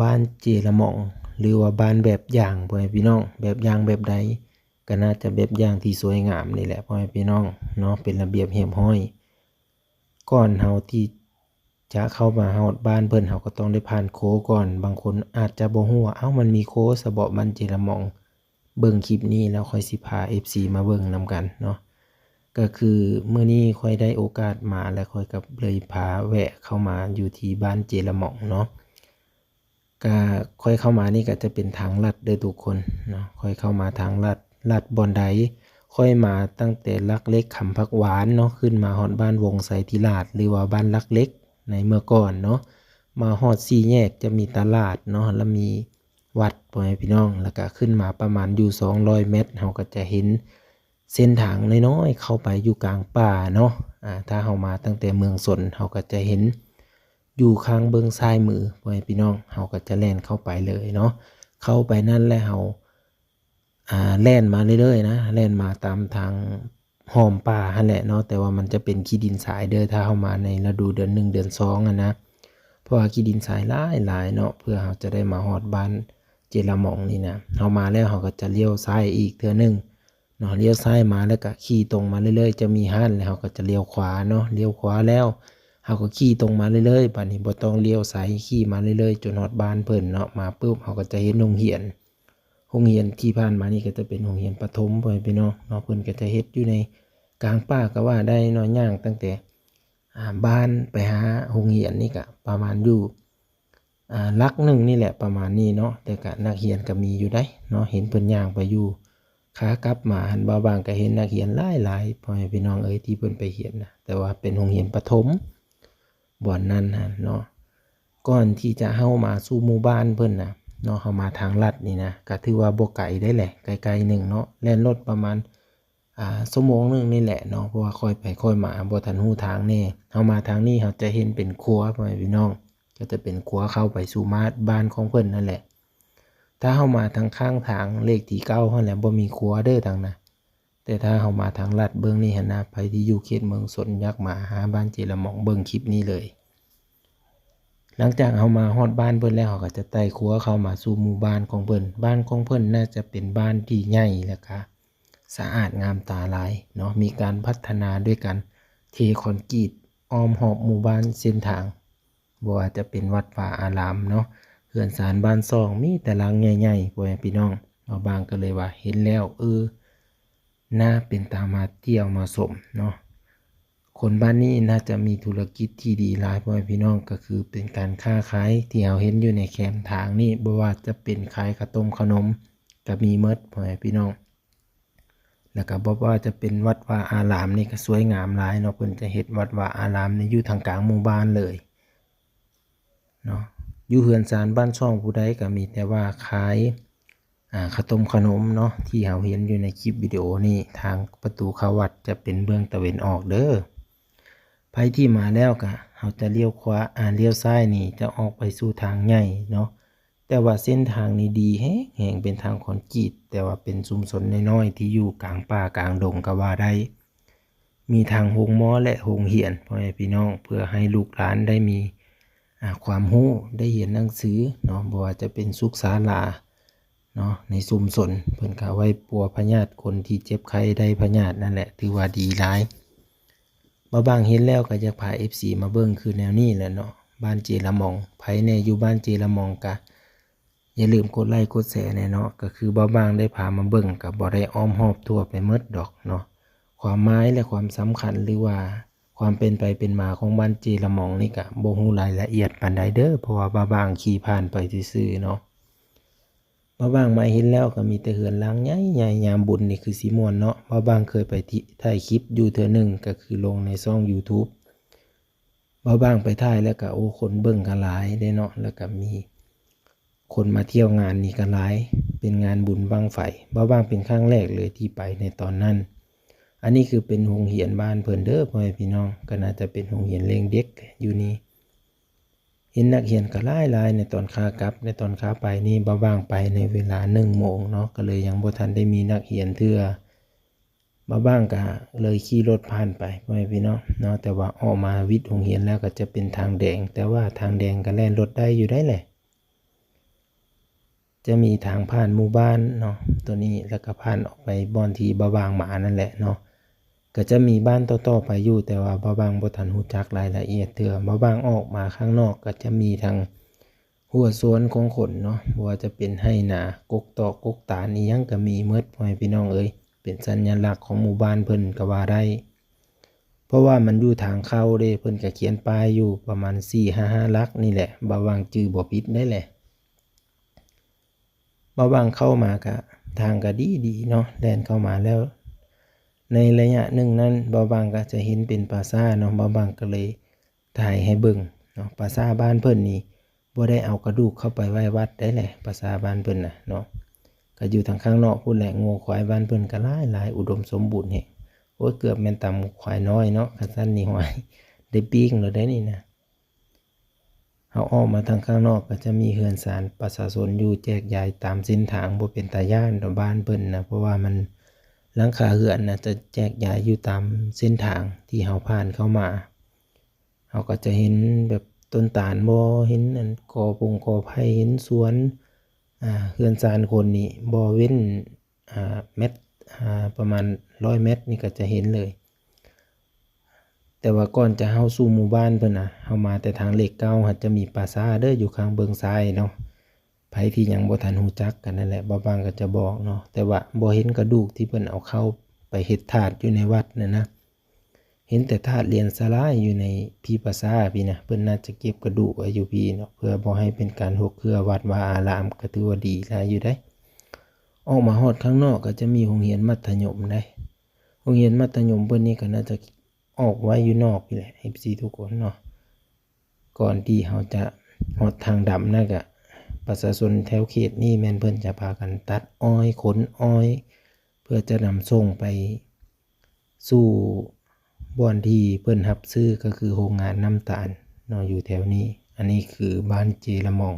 บ้านเจละหม่องหรือว่าบ้านแบบอย่างพ่อแม่พี่น้องแบบอย่างแบบใดก็น่าจะแบบอย่างที่สวยงามนี่แหละพ่อแม่พี่น้องเนาะเป็นระเบียบเรียบร้อยก่อนเฮาที่จะเข้ามาฮอดบ้านเพิ่นเฮาก็ต้องได้ผ่านโค้ก่อนบางคนอาจจะบ่ฮู้ว่ามันมีโค้ซะบ่บ้านเจละหม่องเบิ่งคลิปนี้แล้วค่อยสิพา FC มาเบิ่งนำกันเนาะก็คือมื้อนี้ค่อยได้โอกาสมาแล้วค่อยก็เลยพาแวะเข้ามาอยู่ที่บ้านเจละหม่องเนาะ ก็ค่อยเข้ามานี่ก็จะเป็นทางลัดเด้อทุกคนเนาะค่อยเข้ามาทางลัดบอนไดค่อยมาตั้งแต่ลักเล็กคำผักหวานเนาะขึ้นมาฮอดบ้านวงไสธิราชหรือว่าบ้านลักเล็กในเมื่อก่อนเนาะมาฮอด4แยกจะมีตลาดเนาะแล้วมีวัดพ่อแม่พี่น้องแล้วก็ขึ้นมาประมาณอยู่200เมตรเฮาก็จะเห็นเส้นทางน้อยๆเข้าไปอยู่กลางป่าเนาะถ้าเฮามาตั้งแต่เมืองสนเฮาก็จะเห็น อยู่ข้างเบื้องซ้ายมือพ่อแม่พี่น้องเฮาก็จะแล่นเข้าไปเลยเนาะเข้าไปนั่นแล้วเฮาแล่นมาเรื่อยๆนะแล่นมาตามทางห้อมป่าหั่นแหละเนาะแต่ว่ามันจะเป็นขี้ดินทรายเด้อถ้าเฮามาในฤดูเดือน1เดือน2นะเพราะว่าขี้ดินทรายหลายๆเนาะเพื่อเฮาจะได้มาฮอดบ้านเจละหม่องนี่นะเฮามาแล้วเฮาก็จะเลี้ยวซ้ายอีกเทื่อนึงเนาะเลี้ยวซ้ายมาแล้วก็ขี่ตรงมาเรื่อยๆจะมีห้านแล้วเฮาก็จะเลี้ยวขวาเนาะเลี้ยวขวาแล้วเฮาก็ขี่ตรงมาเรื่อยๆบัดนี้บ่ต้องเลี้ยวซ้ายขี่มาเรื่อยๆจนฮอดบ้านเพิ่นเนาะมาปุ๊บเฮาก็จะเห็นโรงเรียนที่ผ่านมานี่ก็จะเป็นโรงเรียนประถมพ่อแม่พี่น้องเนาะเพิ่นก็จะเฮ็ดอยู่ในกลางป่าก็ว่าได้เนาะย่างตั้งแต่บ้านไปหาโรงเรียนนี่ก็ประมาณอยู่ลักหนึ่งนี่แหละประมาณนี้เนาะแต่ก็นักเรียนก็มีอยู่ได้เนาะเห็นเพิ่นย่างไปอยู่ขากลับมาหันบ่บางก็เห็นนักเรียนหลายๆพ่อแม่พี่น้องเอ้ยที่เพิ่นไปเรียนนะแต่ว่าเป็นโรงเรียนประถมบ่อนนั้นน่ะเนาะก่อนที่จะเข้ามาสู่หมู่บ้านเพิ่นน่ะเนาะเข้ามาทางลัดนี่นะก็ถือว่าบ่ไกลได้แหละไกลๆหนึ่งเนาะแล่นรถประมาณชั่วโมงนึงนี่แหละเนาะเพราะว่าค่อยไปค่อยมาบ่ทันรู้ทางแน่เฮามาทางนี้เฮาจะเห็นเป็นครัวพ่อแม่พี่น้องก็จะเป็นครัวเข้าไปสู่บ้านของเพิ่นนั่นแหละถ้าเฮามาทางข้างทางเลขที่9เฮาแหละบ่มีครัวเด้อทางน่ะแต่ถ้าเฮามาทางลัดเบิ่งนี่หั่นนะไผที่อยู่เขตเมืองสนอยากมาหาบ้านเจละหม่องเบิ่งคลิปนี้เลยหลังจากเฮามาฮอดบ้านเพิ่นแล้วเฮาก็จะไต่ครัวเข้ามาสู่หมู่บ้านของเพิ่นบ้านของเพิ่นน่าจะเป็นบ้านที่ใหญ่แล้วก็สะอาดงามตาหลายเนาะมีการพัฒนาด้วยกันเทคอนกรีตอ้อมรอบหมู่บ้านเส้นทางบ่ว่าจะเป็นวัดวาอารามเนาะเรือนศาลบ้านซ่องมีแต่หลังใหญ่ๆพ่อแม่พี่น้องบางก็เลยว่าเห็นแล้วน่าเป็นตามาเที่ยวมาชมเนาะคนบ้านนี้น่าจะมีธุรกิจที่ดีหลายพ่อแม่พี่น้องก็คือเป็นการค้าขายที่เราเห็นอยู่ในแคมทางนี่บ่ว่าจะเป็นขายข้าวต้มขนมก็มีหมดพ่อแม่พี่น้องแล้วก็บ่ว่าจะเป็นวัดวาอารามนี่ก็สวยงามหลายเนาะเพิ่นจะเฮ็ดวัดวาอารามนี่อยู่ทางกลางหมู่บ้านเลยเนาะอยู่เฮือนศาลบ้านช่องผู้ใดก็มีแต่ว่าขายข้าวต้มขนมเนาะที่เราเห็นอยู่ในคลิปวิดีโอนี้ทางประตูเข้าวัดจะเป็นเบื้องตะเวนออกเด้อไผที่มาแล้วก็เราจะเลี้ยวขวาเลี้ยวซ้ายนี่จะออกไปสู่ทางใหญ่เนาะแต่ว่าเส้นทางนี้ดีแฮงเป็นทางคอนกรีตแต่ว่าเป็นชุมชนน้อยๆที่อยู่กลางป่ากลางดงก็ว่าได้มีทางโรงหมอและโรงเรียนพ่อแม่พี่น้องเพื่อให้ลูกหลานได้มีความรู้ได้เรียนหนังสือเนาะบ่ว่าจะเป็นสุขศาลาเนาะในชุมชนเพิ่นก็ไว้ปัวพยาธิคนที่เจ็บไข้ได้พยาธินั่นแหละถือว่าดีหลายบางเห็นแล้วก็อยากพา FC มาเบิ่งคือแนวนี้แหละเนาะบ้านเจละหม่องไผแน่อยู่บ้านเจละหม่องก็อย่าลืมกดไลค์กดแชร์แน่เนาะก็คือบางได้พามาเบิ่งก็บ่ได้อ้อมหอบทั่วไปหมดดอกเนาะความหมายและความสำคัญหรือว่าความเป็นไปเป็นมาของบ้านเจละหม่องนี่ก็บ่ฮู้รายละเอียดปานใดเด้อเพราะว่าบางขี่ผ่านไปซื่อๆเนาะบางมาเห็นแล้วก็มีแต่เฮือนหลังใหญ่ๆยามบุญนี่คือสิม่วนเนาะบางเคยไปถ่ายคลิปอยู่เทื่อนึงก็คือลงในช่อง YouTube บางไปถ่ายแล้วก็คนเบิ่งก็หลายเด้เนาะแล้วก็มีคนมาเที่ยวงานนี่ก็หลายเป็นงานบุญบั้งไฟบางเป็นครั้งแรกเลยที่ไปในตอนนั้นอันนี้คือเป็นโรงเรียนบ้านเพิ่นเด้อพ่อแม่พี่น้องก็น่าจะเป็นโรงเรียนเลี้ยงเด็กอยู่นี่เห็นนักเรียนก็หลายๆในตอนขากลับในตอนขาไปนี่บางไปในเวลา 1 โมงเนาะก็เลยยังบ่ทันได้มีนักเรียนเทื่อบางก็เลยขี่รถผ่านไปพ่อแม่พี่น้องเนาะแต่ว่าออกมาวิทย์โรงเรียนแล้วก็จะเป็นทางแดงแต่ว่าทางแดงก็แล่นรถได้อยู่ได้แหละ จะมีทางผ่านหมู่บ้านเนาะตัวนี้แล้วก็ผ่านออกไปบ่อนที่บ่าวางหมานั่นแหละเนาะก็จะมีบ้านต่อๆไปอยู่แต่ว่าบ่าวางบ่ทันรู้จักรายละเอียดเทื่อบ่าวางออกมาข้างนอกก็จะมีทางหัวสวนของคนเนาะบ่ว่าจะเป็นให้นากกตอกกกตาลอีหยังก็มีหมดพ่อแม่พี่น้องเอ้ยเป็นสัญลักษณ์ของหมู่บ้านเพิ่นก็ว่าได้เพราะว่ามันอยู่ทางเข้าเด้เพิ่นก็เขียนป้ายอยู่ประมาณ4-5หลักนี่แหละบ่าวางจื้อบ่ผิดได้แหละบ่าวางเข้ามาก็ทางก็ดีๆเนาะแล่นเข้ามาแล้วในระยะหนึ่งนั้นบ่าวางก็จะเห็นเป็นปราสาทเนาะบ่าวางก็เลยถ่ายให้เบิ่งเนาะปราสาทบ้านเพิ่นนี่บ่ได้เอากระดูกเข้าไปไว้วัดได้แหละปราสาทบ้านเพิ่นน่ะเนาะก็อยู่ทางข้างนอกพู้นแหละงัวควายบ้านเพิ่นก็หลายอุดมสมบูรณ์แฮะโอ้ยเกือบแม่นตำควายน้อยเนาะคันซั่นนี่ห้วยได้ปิ้งแล้วได้นี่นะเฮาออกมาทางข้างนอกก็จะมีเรือนศาลประชาชนอยู่แจกจ่ายตามเส้นทางบ่เป็นตาย้านดอกบ้านเพิ่นนะเพราะว่ามันหลังคาเรือนน่ะจะแจกจ่ายอยู่ตามเส้นทางที่เฮาผ่านเข้ามาเฮาก็จะเห็นแบบต้นตาลบ่เห็นอันกอพงกอไผ่เห็นสวนเรือนศาลคนนี่บ่เว้นเมตรประมาณ100เมตรนี่ก็จะเห็นเลยแต่ว่าก่อนจะเข้าสู่หมู่บ้านเพิ่นน่ะเฮามาแต่ทางเลขเก้าหัดจะมีปราสาทเด้ออยู่ข้างเบื้องซ้ายเนาะไผที่ยังบ่ทันรู้จักกันนั่นแหละบ่บางก็จะบอกเนาะแต่ว่าบ่เห็นกระดูกที่เพิ่นเอาเข้าไปเฮ็ดธาตุอยู่ในวัดนั่นนะเห็นแต่ธาตุเหรียญสลายอยู่ในพี่ปราสาทพี่นะเพิ่นน่าจะเก็บกระดูกไว้อยู่พี่เนาะเพื่อบ่ให้เป็นการรบเครือวัดวาอารามก็ถือว่าดีหลายอยู่ได้ออกมาฮอดข้างนอกก็จะมีโรงเรียนมัธยมได้โรงเรียนมัธยมเพิ่นนี่ก็น่าจะออกไว้อยู่นอกนี่แหละ FC ทุกคนเนาะก่อนที่เขาจะฮอดทางดำนั่นก็ประชาชนแถวเขตนี้แม่นเพิ่นจะพากันตัดอ้อยขนอ้อยเพื่อจะนำส่งไปสู่บ่อนที่เพิ่นรับซื้อก็คือโรงงานน้ำตาลเนาะอยู่แถวนี้อันนี้คือบ้านเจละม่อง